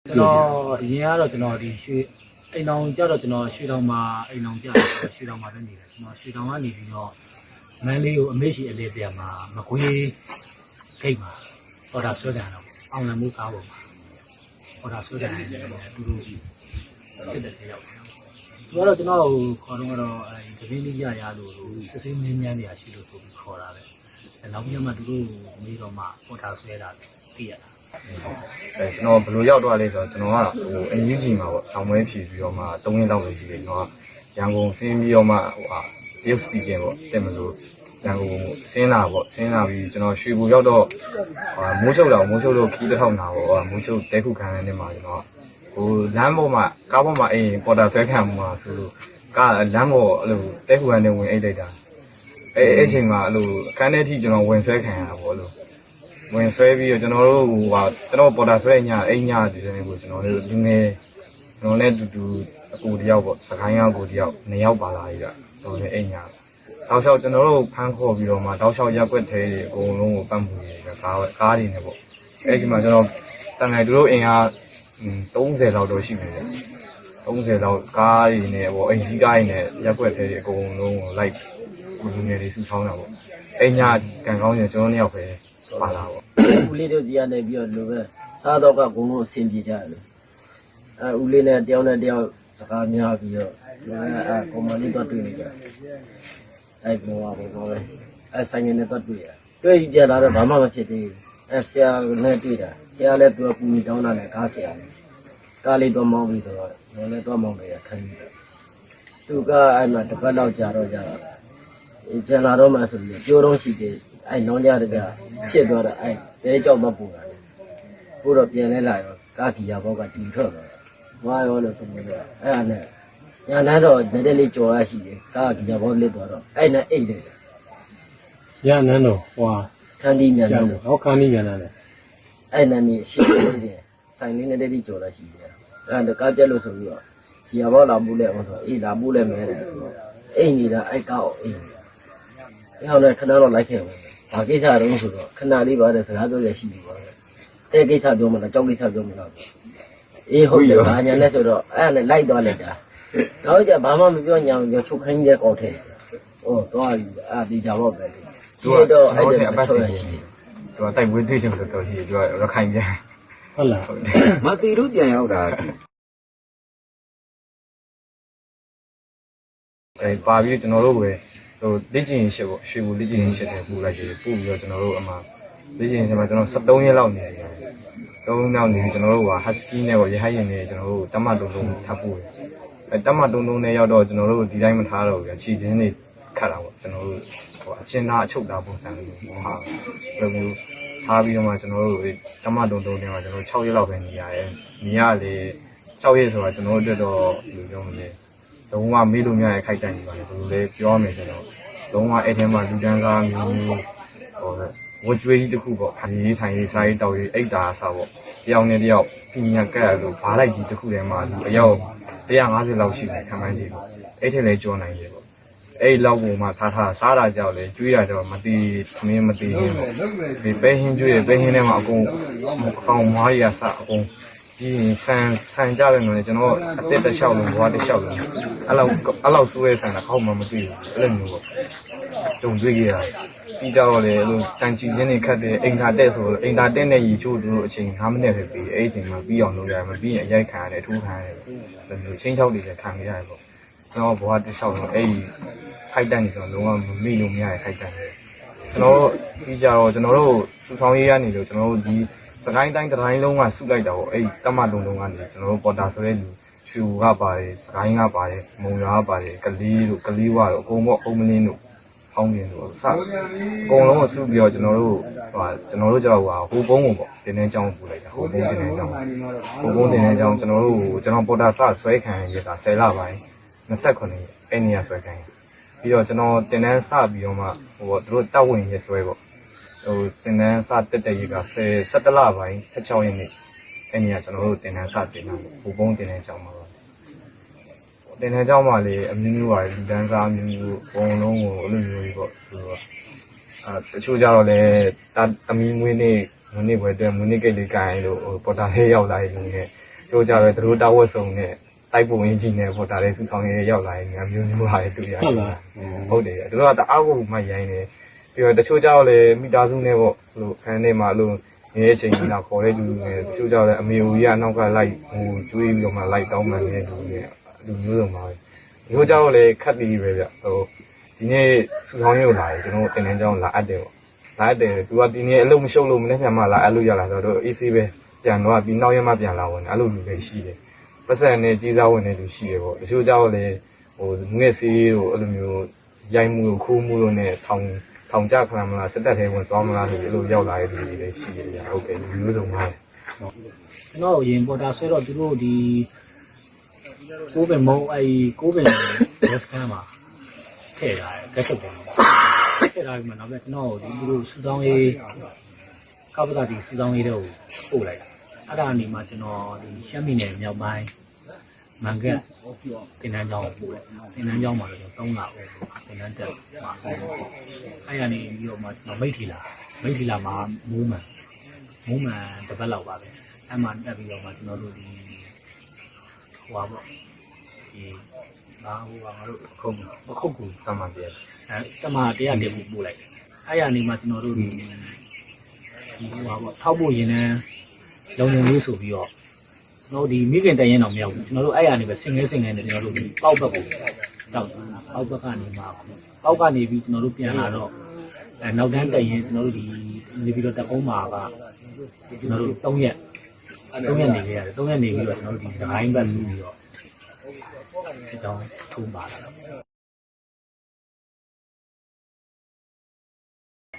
ကျွန်တော်အရင်ကတော့ကျွန်တော်ဒီရွှေအိမ်အောင်ကြတော့ကျွန်တော်ရွှေတောင်မှာအိမ်အောင်ကြတော့ရွှေတောင်မှာလည်းနေတယ်ကျွန်တော်ရွှေတောင်ကနေပြီးတော့မန်းလေးကိုအမေရှိအလေးပြန်မှာမကွေးဂိတ်မှာဟောတာဆွဲကြတော့အောင်လမှုကားပေါ်မှာဟောတာဆွဲကြတယ်သူတို့စစ်တဲ့တယောက်သူကတော့ကျွန်တော်ခေါ်တော့တပင်းလေးရလို့စစ်စစ်မင်းမြန်းနေရရှိလို့ဆိုပြီးခေါ်တာပဲနောက်ပြီးမှသူတို့မေးတော့မှဟောတာဆွဲတာသိရတာကျွန်တော်ဘယ်လိုရောက်တော့လဲဆိုတော့ကျွန်တော်ကအင်ဂျင်ကြီးမှာပေါ့ဆောင်းမွေးဖြည့်ပြီးတော့မှ3ရက်လောက်ပဲရှိတယ်ကျွန်တော်ကရန်ကုန်ဆင်းပြီးတော့မှတရုတ်စပီကင်ပေါ့တက်မလို့ရန်ကုန်ဆင်းလာပေါ့ဆင်းလာပြီးကျွန်တော်ရွှေဘူရောက်တော့မိုးချုပ်လို့ခီးတစ်ထောင်နာပေါ့မိုးချုပ်တဲခုခံတဲ့နေ့မှာကျွန်တော်လမ်းပေါ်မှာကားပေါ်မှာပေါ်တာဆွဲခံမှာဆိုလို့ကားလမ်းပေါ်အဲ့လိုတဲခုခံနေဝင်အိတ်လိုက်တာအဲ့အချိန်မှာအဲ့လိုအခန်းထဲထိကျွန်တော်ဝင်ဆွဲခံရတာပေါ့လို့ဝင်ဆွဲပြီးတော့ကျွန်တော်တို့ကျွန်တော်ပေါ်တာဆွဲညအိမ်ညဒီစနေကိုကျွန်တော်တို့လူငယ်ကျွန်တော်လည်းတူအကူတယောက်ပေါ့စကိုင်းရောက်ကိုတယောက်2ယောက်ပါလာပြီကတော်လည်းအိမ်ညတောက်လျှောက်ကျွန်တော်တို့ဖမ်းခေါ်ပြီးတော့မှတောက်လျှောက်ရက်ွက်သေးတယ်အကုန်လုံးကိုပတ်မှုရကားတွေနဲ့ပေါ့အဲ့ဒီမှာကျွန်တော်တန်ငယ်သူတို့အင်အား30လောက်တော့ရှိနေတယ်30လောက်ကားတွေနဲ့ပေါ့အိမ်စီးကားတွေနဲ့ရက်ွက်သေးတယ်အကုန်လုံးကိုလိုက်လူငယ်တွေစုဆောင်းတာပေါ့အိမ်ညကန်ကောင်းရင်ကျွန်တော်2ယောက်ပဲပါလာပေါ့ဦးလေးတို့ကြီးကနေပြီးတော့လိုပဲစားတော့ကဂုံလုံးအဆင်ပြေကြတယ်ဦးလေးနဲ့တယောက်နဲ့တယောက်စကားများပြီးတော့ကွန်မန်လေးတော့တွေ့နေကြဘောပါပဲဆိုင်ငယ်နဲ့တော့တွေ့တွေ့ကြလာတော့ဘာမှမဖြစ်သေးဘူးဆရာနဲ့တွေ့တာဆရာလည်းပြောပူတောင်းတာနဲ့ကားဆရာကားလေးတော့မောင်းပြီးတော့လည်းတော့မောင်းတယ်ခံပြီးတော့သူကအဲ့မှာတစ်ပတ်လောက်ကြာတော့ကြလာတော့မှဆိုပြီးပြောတော့ရှိတယ်အဲ့နောင်ကြတဲ့ဖြစ်သွားတာအဲ့တဲကြောက်တော့ပူတာပို့တော့ပြန်လဲလာရောကာကီယာဘောကတီထွက်သွားတယ်ဝါရောလို့ဆိုပြီးတော့အဲ့ဒါနဲ့ညာလန်းတော့တဲ့လေးကြော်ရရှိတယ်ကာကီယာဘောလစ်သွားတော့အဲ့နဲ့အိတ်တယ်ရနန်းတော့ဟွာခန်းဒီမြန်တော့ဟောခန်းဒီမြန်တယ်အဲ့နဲ့နေရှိတယ်ဆိုင်လေးနဲ့တဲ့ကြော်ရရှိတယ်အဲ့ဒါကားပြက်လို့ဆိုပြီးတော့ကီယာဘောလာဘူးလဲဟောဆိုအေးလာဘူးလဲမဲတယ်ဆိုတော့အိတ်နေတာအဲ့ကောက်အိတ်အဲ့ဟောလည်းခဏတော့လိုက်ခဲ့ဘူးဘာကိစ္စတုံးဆိုတော့ခဏလေးပါတဲ့စကားပြောရရှိပြီပါတဲ့ကိစ္စပြောမလားကြောက်ကိစ္စပြောမလားအေးဟုတ်တယ်ဘာညာလဲဆိုတော့အဲ့ဒါနဲ့လိုက်သွားလိုက်တာတော့ကြဘာမှမပြောညာမပြောချုပ်ခိုင်းတဲ့ကောက်ထဲဟောတော့ဒီကြတော့ပဲသူကတော့အဲ့ဒါအပတ်စီရှိသူကတိုက်ဝေးတွေ့ချင်လို့တော်ရှိသူကရခိုင်ပြန်ဟုတ်လားမတီတို့ပြန်ရောက်တာပါပြီးကျွန်တော်တို့ပဲလက်ကျင်ရှစ်ပေါ့ရွှေဘူလက်ကျင်ရှစ်တယ်ပူလိုက်တယ်ပူပြီးတော့ကျွန်တော်တို့အမှလက်ကျင်ရှစ်မှာကျွန်တော်73ရက်လောက်နေတယ်3လောက်နေပြီးကျွန်တော်တို့က husky နဲ့ပေါ့ရဟရင်နဲ့ကျွန်တော်တို့တမတုံထပ်ပူတယ်အဲတမတုံနဲ့ရောက်တော့ကျွန်တော်တို့ဒီတိုင်းမထားတော့ဘူးခြေချင်းတွေခတ်တာပေါ့ကျွန်တော်တို့အချင်းသားအချုပ်သားပုံစံမျိုးဟာဘယ်လိုထားပြီးတော့မှကျွန်တော်တို့တမတုံတွေမှာကျွန်တော်6ရက်လောက်ပဲနေရတယ်နေရလေ6ရက်ဆိုတာကျွန်တော်တို့အတွက်တော့ဘယ်လိုပြောမလဲလုံးဝမေးလို့မရတဲ့ခိုက်တန်ကြီးပါလေဘယ်လိုလဲပြောရမယ်ဆိုတော့လုံးဝအဲ့ထဲမှာလူတန်းစားမျိုးဝကြွေးကြီးတစ်ခုပေါ့ခရီးထိုင်ရေးစားရေးတောက်ရေးအိတ်တာအစားပေါ့တယောက်နဲ့တယောက်ပြညာကက်ရလို့ဘားလိုက်ကြီးတစ်ခုထဲမှာလူအယောက်150လောက်ရှိတယ်ခံမှန်းကြည့်ပေါ့အဲ့ထဲလဲကြောနိုင်တယ်ပေါ့အဲ့လောက်ကိုမှထားစားတာကြောက်လေကျွေးတာကြောက်မတီးမင်းမတီးဘူးပေါ့ဒီပဲဟင်းကျွေးရပဲဟင်းထဲမှာအကုန်ကောင်းမွားရစအကုန်ဒီဆန်ကြတယ်နော်ကျွန်တော်အတက်တစ်လျှောက်လုံးဘွားတစ်လျှောက်လုံးအဲ့လောက်စိုးရဲဆန်တာခေါက်မှမသိဘူးအဲ့လိုမျိုးပေါ့ကြုံတွေ့ကြရပြီးကြတော့လေအဲ့လိုတန်ချီချင်းတွေခတ်တယ်အိမ်သာတက်ဆိုတော့အိမ်သာတက်နဲ့ရီချိုးတို့အချိန်9မိနစ်ပဲပြီးအဲ့အချိန်မှာပြီးအောင်လုပ်ရတယ်မပြီးရင်အရိုက်ခံရတယ်ထိုးခံရတယ်ဘယ်လိုချင်းချောက်တွေလည်းခံရတယ်ပေါ့ကျွန်တော်ဘွားတစ်လျှောက်လုံးအဲ့ခိုက်တန်နေဆိုတော့လုံးဝမမေ့လို့မရတဲ့ခိုက်တန်တယ်ကျွန်တော်တို့ပြီးကြတော့ကျွန်တော်တို့စူဆောင်ရေးရနေလို့ကျွန်တော်တို့ဒီစကိုင်းတိုင်းတိုင်းလုံးကစုလိုက်တာပေါ့အဲ့တမတုံလုံးကနေကျွန်တော်တို့ပေါ်တာဆိုတဲ့လူရွှေကပါတယ်စကိုင်းကပါတယ်မုံရွာကပါတယ်ကလေးတို့ကလေးဝါတို့အကုန်ပေါ့အုံမလင်းတို့ဖောင်းပြင်းတို့စအကုန်လုံးကိုစုပြီးတော့ကျွန်တော်တို့ကြောက်ဟိုပုံးကိုပေါ့တင်းတင်းချောင်းပူလိုက်တာဟိုပုံးတင်းတင်းချောင်းကျွန်တော်ပေါ်တာစဆွဲခံရတာ10လပိုင်း29အဲ့နေရဆွဲခံပြီးတော့ကျွန်တော်တင်းတင်းစပြီးတော့မှဟိုသူတို့တောက်ဝင်ရဆွဲပေါ့စင်တန်းစတက်တဲ့ရေက17လပိုင်း16ရက်နေ့အဲ့ဒီကကျွန်တော်တို့တင်တန်းစတင်တာဘူပုံးတင်တန်းကြောင်းပါတင်တန်းကြောင်းမှာလေအမျိုးမျိုးပါလူတန်းစားမျိုးမျိုးဘုံလုံးကိုအဲ့လိုမျိုးကြီးပေါ့သူကတချို့ကြတော့လေအမီမွေးနေ့မွေးနေ့ပွဲအတွက်မွေးနေ့ကိတ်လေးကိုင်လို့ပေါ်တာဟဲရောက်လာရင်လည်း ပြောကြတယ်သူတို့တာဝက်ဆောင်နဲ့တိုက်ပုံရင်းကြီးနဲ့ပေါ့ဒါလည်းစုဆောင်ရေးရောက်လာရင်အမျိုးမျိုးဟာတူရတယ်ဟုတ်တယ်သူတို့ကတအားကိုမှရိုင်းတယ်ပြီးတော့တချို့ကြောက်လည်းမိသားစုနဲ့ပေါ့လို့ခန်းထဲမှာလို့ငယ်ချိန်ကြီးတော့ခေါ်တဲ့လူတွေတချို့ကြောက်လည်းအမေဦးကြီးကနောက်ကလိုက်ဟိုကျွေးပြီးတော့မှလိုက်တောင်းမှနေတဲ့လူတွေလူမျိုးစုံပါပဲဒီလိုကြောက်လည်းခက်ပြီးပဲဗျဟိုဒီနေ့စုဆောင်ရေးကိုလာတယ်ကျွန်တော်တင်တန်းကြောင်းလာအပ်တယ်ပေါ့လာတယ်သူကဒီနေ့အလုပ်မရှုပ်လို့မနေ့ကမှလာအပ်လို့ရလာဆိုတော့ AC ပဲပြန်တော့ပြီးနောက်ရက်မှပြန်လာဝင်အဲ့လိုလူတွေရှိတယ်ပတ်စံနဲ့ကြီးစားဝင်တဲ့လူရှိတယ်ပေါ့တချို့ကြောက်လည်းဟိုငွေစီးကိုအဲ့လိုမျိုးရိုင်းမှုခိုးမှုလို့နဲ့ထောင်ကြခဏမလားစက်တက်ထဲဝင်သွားမလားဆိုပြီးအဲ့လိုရောက်လာတဲ့လူတွေလည်းရှိတယ်ဗျဟုတ်ကဲ့မျိုးစုံပါတယ်ကျွန်တော်ရင်ပေါ်တာဆွဲတော့သူတို့ဒီကိုးပင်မုံကိုးပင်ရက်စကန်မှာထည့်ထားတယ်ကက်ဆက်ပေါ်ထည့်ထားပြီးမှနောက်ပြီးကျွန်တော်ဒီသူတို့စူတောင်းရေးကပ္ပတာဒီစူတောင်းရေးတော့ပို့လိုက်တာအဲ့ဒါအနေမှာကျွန်တော်ဒီရှမ်းပြည်နယ်မြောက်ပိုင်းမန်ကတ်တင်နန်းကျောင်းပို့လိုက်တင်နန်းကျောင်းမှာလည်း3လပဲတင်နန်းတက်မှာအဲ့ရနေပြီးတော့မှကျွန်တော်မိထီလာမှာမူးမှန်တစ်ပတ်လောက်ပါပဲအဲ့မှာတက်ပြီးတော့မှကျွန်တော်တို့ဒီဟိုပါပေါ့ဒီငါတို့အခုကူတမန်ပြအဲတမန်တရားတင်ပို့လိုက်အဲ့ရနေမှာကျွန်တော်တို့ဒီဟိုပါပေါ့ထောက်ဖို့ရင်လည်းလုံလုံလေးဆိုပြီးတော့ကျွန်တော်ဒီမိခင်တရင်တော့မရောက်ဘူးကျွန်တော်တို့အဲ့ရနေပဲစင်ငယ်နဲ့ကျွန်တော်တို့ဒီပေါက်ဘက်ကိုတောက်ပေါက်ဘက်ကနေမှာပေါက်ကနေပြီးကျွန်တော်တို့ပြန်လာတော့အဲနောက်တန်းတရင်ကျွန်တော်တို့ဒီနေပြီးတော့တက်အောင်မှာကကျွန်တော်တို့3ရက်နေခဲ့ရတယ်3ရက်နေပြီးတော့ကျွန်တော်တို့ဒီစကိုင်းဘက်ဆိုပြီးတော့စစ်တောင်းထုံးပါလာတော့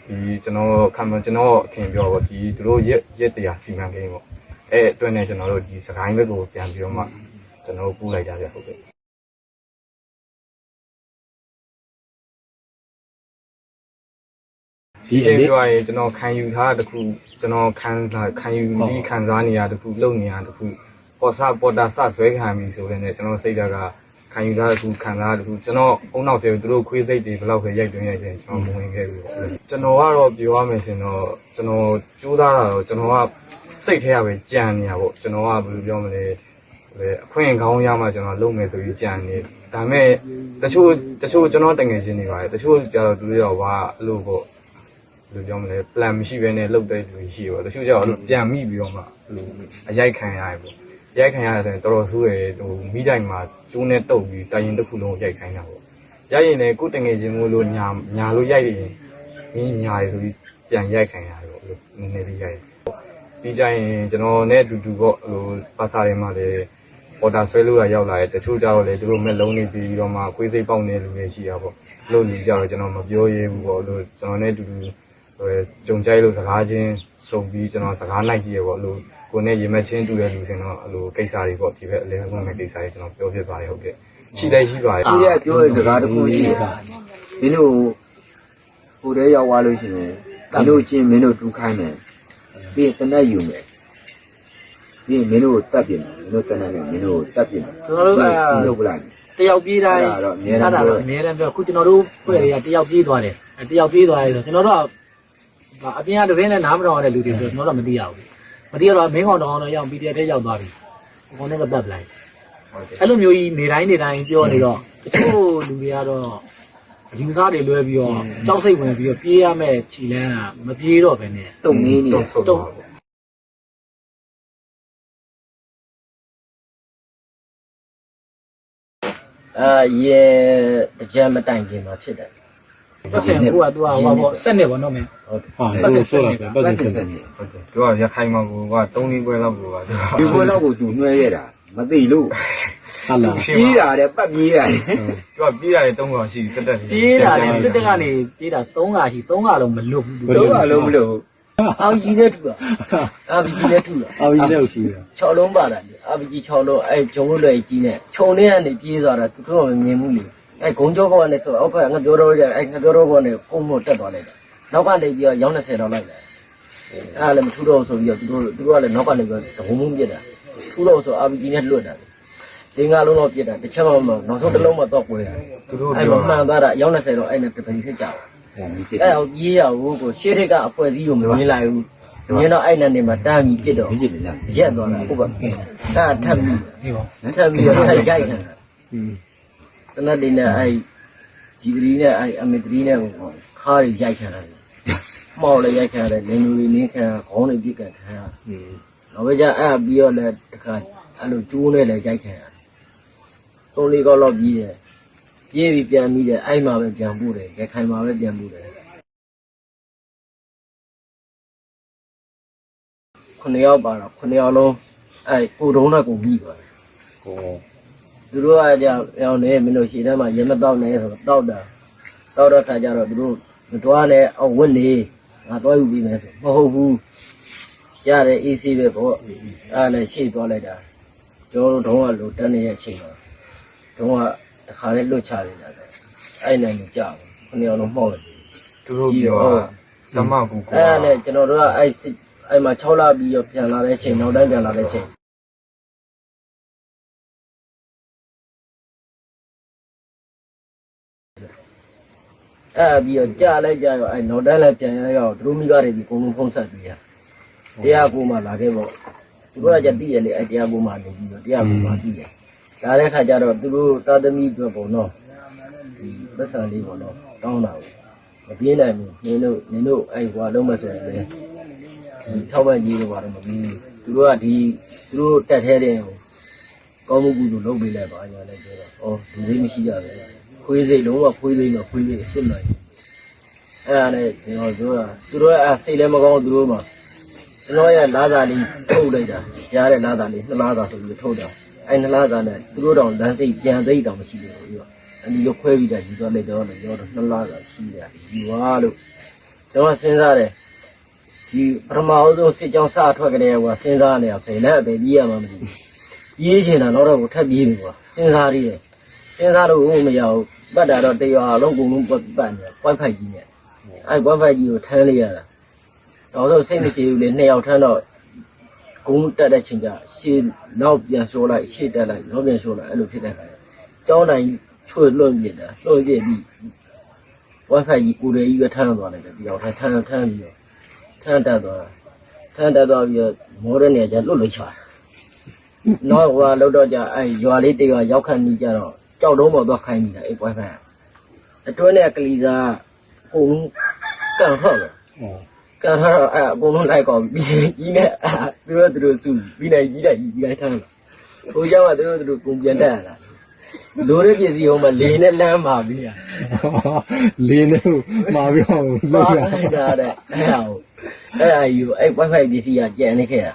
ဒီကျွန်တော်အထင်ပြောပေါ့ဒီသူတို့ရက်တရားစီမံကိန်းပေါ့အဲ့အတွက်နဲ့ကျွန်တော်တို့ဒီစကိုင်းဘက်ကိုပြန်ပြီးတော့မှကျွန်တော်ပို့လိုက်ကြပြဟုတ်ကဲ့ဒီချိန်ပြောရင်ကျွန်တော်ခံယူထားတခုကျွန်တော်ခံယူပြီးခံစားနေရတခုလုပ်နေရတခုပေါ်တာစဆွဲခံပြီဆိုတဲ့နဲ့ကျွန်တော်စိတ်ဓာတ်ကခံယူထားတခုခံစားတခုကျွန်တော်အုံနောက်တွေသူတို့ခွေးစိတ်တွေဘယ်လောက်ပဲရိုက်တွင်းကျွန်တော်မဝင်ခဲ့ဘူးကျွန်တော်ကတော့ပြောရမယ်ဆိုရင်တော့ကျွန်တော်ကြိုးစားတာတော့ကျွန်တော်ကစိတ်ထဲကပဲကြံနေရပေါ့ကျွန်တော်ကဘယ်လိုပြောမလဲအခွင့်ကောင်းရမှကျွန်တော်လုပ်မယ်ဆိုပြီးကြံနေဒါပေမဲ့တချို့ကျွန်တော်တငယ်ချင်းတွေပါတယ်တချို့ကျတော့သူတို့ရောအဲ့လိုပေါ့ဘယ်လိုပြောမလဲ plan မရှိဘဲနဲ့လုပ်တဲ့လူရှိရောတချို့ကျတော့ပြန်မိပြီးတော့မှအရိုက်ခံရတယ်ပေါ့ရိုက်ခံရတယ်ဆိုရင်တော်တော်ဆိုးတယ်ဟိုမိတိုင်မှာကျိုးနဲ့တုပ်ပြီးတိုင်ရင်တစ်ခုလုံးရိုက်ခိုင်းတာပေါ့ရိုက်ရင်လည်းကိုယ်တငယ်ချင်းမို့လို့ညာလို့ရိုက်ရင်မင်းညာရဆိုပြီးပြန်ရိုက်ခံရတယ်ပေါ့နည်းနည်းလေးရိုက်ပြီးကြရင်ကျွန်တော်နဲ့အတူတူပေါ့ဟိုပါစာတွေမှာလည်းပေါ်တာဆွဲလို့ရောက်လာတယ်တချို့ကျတော့လည်းသူတို့မဲ့လုံးနေပြီးတော့မှခွေးစိတ်ပေါက်နေလူတွေရှိတာပေါ့လို့လူကြတော့ကျွန်တော်မပြောရဲဘူးပေါ့လို့ကျွန်တော်နဲ့အတူတူကြုံကြိုက်လို့စကားချင်းစုံပြီးကျွန်တော်စကားနိုင်ကြည့်ရပေါ့လို့ကိုနဲ့ရေမချင်းတူတဲ့လူစင်တော့အဲ့လိုကိစ္စတွေပေါ့ဒီဘက်အလဲဝင်မဲ့ကိစ္စတွေကျွန်တော်ပြောပြပါတယ်ဟုတ်ကဲ့ရှိတယ်ရှိပါတယ်ဒီကပြောတဲ့စကားတစ်ခုရှိတယ်မင်းတို့ဟိုတည်းရောက်သွားလို့ရှိရင်မင်းတို့ချင်းမင်းတို့တူခိုင်းမယ်ပြီးတနက်ယူမယ်ပြီးမင်းတို့တတ်ပြင်မယ်မင်းတို့တနက်နဲ့မင်းတို့တတ်ပြင်မယ်ကျွန်တော်တို့ကလုပ်ပလိုက်တယောက်ပြေးတိုင်းအဲ့ဒါတော့အများတန်းပြောခုကျွန်တော်တို့ဖွဲ့တွေကတယောက်ပြေးသွားတယ်တယောက်ပြေးသွားတယ်ဆိုကျွန်တော်တို့ကအပြင်ကတပင်းနဲ့နားမတော်တဲ့လူတွေဆိုကျွန်တော်တို့မသိရဘူးမသိရတော့မင်းကောင်တောင်တော့ရောက်ပြီးတဲ့ရောက်သွားပြီအကောင်နဲ့ပတ်ပလိုက်အဲ့လိုမျိုးကြီးနေတိုင်းပြောနေတော့တချို့လူတွေကတော့ယူစားတွေလွဲပြီးတော့ကြောက်စိတ်ဝင်ပြီးတော့ပြေးရမဲ့ခြေလန်းကမပြေးတော့ဘဲနဲ့တုံနေနေတုံရေတကြမ်းမတိုင်ခင်မှာဖြစ်တယ်ပတ်စံကိုကသူကဟောပေါ့ဆက်နေပါတော့မင်းဟုတ်ပတ်စံဆိုတော့ပတ်စံဟုတ်တယ်သူကရခိုင်မှာကိုက3-4ပွဲလောက်ကိုကဒီပွဲလောက်ကိုသူနှွှဲရတာမသိလို့ဟုတ်လားပြေးတာတဲ့ပတ်ပြေးရတယ်သူကပြေးရတယ်3កောင်ရှိစက်တက်ပြေးတာလေစစ်တက်ကနေပြေးတာ3កောင်ရှိ3កောင်လုံးမလွတ်ဘူး3កောင်လုံးမလွတ်ဘူးအောင်ကြီးနဲ့ထူတာအာဘီကြီးနဲ့ထူတာအာဘီကြီးနဲ့ရှိတယ်6လုံးပါတာအာဘီကြီး6လုံးအဲဂျုံလွယ်ကြီးနဲ့ခြုံထဲကနေပြေးသွားတာသူတို့မမြင်ဘူးလေအဲဂုံကြောကောကနေဆိုအောက်ကငါပြောတော့ကြအဲငါပြောတော့ကောနဲ့ပုံမတက်သွားလိုက်တယ်နောက်ကနေပြီးတော့ရောင်း20လောက်လိုက်တယ်အဲလည်းမထူတော့ဆိုပြီးတော့သူတို့ကလည်းနောက်ကနေပြီးတော့ဒုံမုံပြစ်တာထူတော့ဆိုအာဘီကြီးနဲ့လွတ်တာဒီငါလုံးတော့ပြစ်တာတစ်ချက်မှမနောက်ဆုံးတစ်လုံးမှတော့ကွဲတယ်သူတို့အဲမှန်သွားတာရောင်း20တော့အဲနဲ့တပင်းဖြစ်ကြတယ်အဲအောင်ကြီးရဘူးကိုရှေ့ထိပ်ကအပွဲစည်းကိုမမြင်လိုက်ဘူး မြင်တော့အဲ့နဲ့နေမှာတားပြီးပြစ်တော့ ဒီကြီးလေလား ရက်သွားတာဟုတ်ပါကဲတာထပ်ပြီး ဟေးပါ ထပ်ပြီးတော့ထိုက်ရိုက်ခံတာတနတ်ဒီနဲ့အဲ့ဒီဂရီနဲ့အဲ့အမေဂရီနဲ့ခါးရီရိုက်ခံတယ်မောက်လည်းရိုက်ခံတယ်လင်းလူတွေနင်းခံခေါင်းတွေပြစ်ကန်ခံနောက်ပဲကြအဲ့ပြီးတော့လည်းတခါအဲ့လိုကျိုးနဲ့လည်းရိုက်ခံရ3-4ကောက်လောက်ပြီးတယ်ပြေးပြီးပြန်ပြီးတယ်အဲ့မှာပဲပြန်ပို့တယ်ရခိုင်မှာပဲပြန်ပို့တယ်9ယောက်ပါတော့9ယောက်လုံးအဲ့ကိုတုံးနဲ့ကိုပြီးသွားတယ် ကို သူတို့ကကြောင်ရောင်းနေမင်းတို့ရှေ့ထဲမှာရေမတောက်နဲ့ဆိုတော့တောက်တာတောက်တဲ့ခါကျတော့သူတို့မသွားနဲ့အော်ဝင့်နေငါသွားယူပြီးမယ်ဆိုမဟုတ်ဘူးရတယ် AC ပဲပေါ့အဲ့လည်းရှေ့သွားလိုက်တာကျွန်တော်တို့တုံးကလိုတက်နေတဲ့အချိန်မှာတုံးကတခါလေးလွတ်ချနေတာပဲအဲ့နဲ့နေကြောက်9ယောက်လုံးမှောက်တယ် သူတို့ပြောတမကူကို အဲ့နဲ့ကျွန်တော်တို့ကအဲ့မှာ6လပြီးတော့ပြန်လာတဲ့အချိန်နောက်တိုင်းပြန်လာတဲ့အချိန်အဲ့ပြီးတော့ကြာလိုက်ကြရောအဲ့နောက်တိုင်းလည်းပြန်ရရောသူတို့မိဘတွေဒီအကုန်လုံးဖုံးဆက်ပြီးရတရားကိုမှလာခဲ့ပေါ့သူတို့ကကြသိရလေအဲ့တရားကိုမှနေပြီးတော့တရားကိုမှပြီးရလာတဲ့ခါကျတော့သူတို့တာသမီအတွက်ပေါ့နော်ဒီပတ်စံလေးပေါ့နော်တောင်းတာမပြေးနိုင်ဘူးနင်တို့အဲ့ဟွာလုံးမဆိုရင်လေဒီထောက်ပံ့ကြီးတွေကတော့မပြီးသူတို့ကဒီသူတို့တက်ထဲတဲ့ကောင်းမှုကုသိုလ်လုပ်ပေးလိုက်ပါညာလည်းပြောတော့ဩဒီလေးမရှိကြပဲခွေးစိတ်လုံးဝခွေးစိတ်အစ်စ်မှန်အဲ့ဒါနဲ့ကျွန်တော်ပြောတာသူတို့ကစိတ်လည်းမကောင်းသူတို့မှကျွန်တော်ရဲ့လာသာလေးထုတ်လိုက်တာရားတဲ့လာသာလေး2လသာဆိုပြီးထုတ်တာအဲ့2လသာနဲ့သူတို့တောင်လမ်းစိတ်ပြန်သိတောင်မရှိဘူးပြီးတော့အနီရောခွဲပြီးတာယူသွားလိုက်တော့လည်းပြောတော့2လသာရှိတယ်ယူသွားလို့ကျွန်တော်စဉ်းစားတယ်ဒီပထမအဆုံးစစ်ကြောင်းစထွက်ကြတဲ့ကွာစဉ်းစားနေတာဘယ်နဲ့ပဲပြေးရမှာမသိဘူးပြေးချင်တာတော့ကိုထပ်ပြေးပြီကွာစဉ်းစားရည်စဉ်းစားလို့မရဘူးပတ်တာတော့တရားလုံးကုန်လုံးပတ်နေ Wi-Fi ကြီးနဲ့အဲ့ Wi-Fi ကြီးကိုထမ်းလိုက်ရတာတော့စိတ်မကြည်ဘူးလေ2ယောက်ထမ်းတော့ဂုံးတက်တဲ့ချိန်ကျရှေ့နောက်ပြန်လျှော်လိုက်ရှေ့တက်လိုက်နောက်ပြန်လျှော်လိုက်အဲ့လိုဖြစ်တဲ့ခါကျောင်းတိုင်းချွေလွန့်ပြစ်တာလွန့်ပြစ်ပြီး Wi-Fi ကြီးကိုယ်တည်းကြီးကထမ်းသွားလိုက်တယ်တယောက်ထမ်းပြီးတော့ထမ်းတက်သွားပြီးတော့မော်ဒယ်နေကြလွတ်လို့ချာနောက်ဟိုလောက်တော့ကြအဲ့ရွာလေးတရွာရောက်ခန့်နေကြတော့ကြောက်တုံးပေါ်သွားခိုင်းနေတာအဲ့ Wi-Fi အတွင်းနဲ့ကလီစာအကုန်လုံးကန်ဟောက်တယ်ကန်ဟောက်အဲ့အကုန်လုံးလိုက်ကောပြီးကြီးနဲ့သူတို့စုပြီးနိုင်ကြီးလိုက်ထမ်းလာဟိုကြောင့်ကသူတို့ကုန်ပြန်တက်လာလိုတဲ့ပစ္စည်းဟိုမှာလေနဲ့လမ်းပါပြီးရ လေးနဲ့မှာပြီးအောင် ပါလိုက်တာတဲ့အဲ့ဒါယူအဲ့ Wi-Fi ပစ္စည်းကကြံနေခဲ့တာ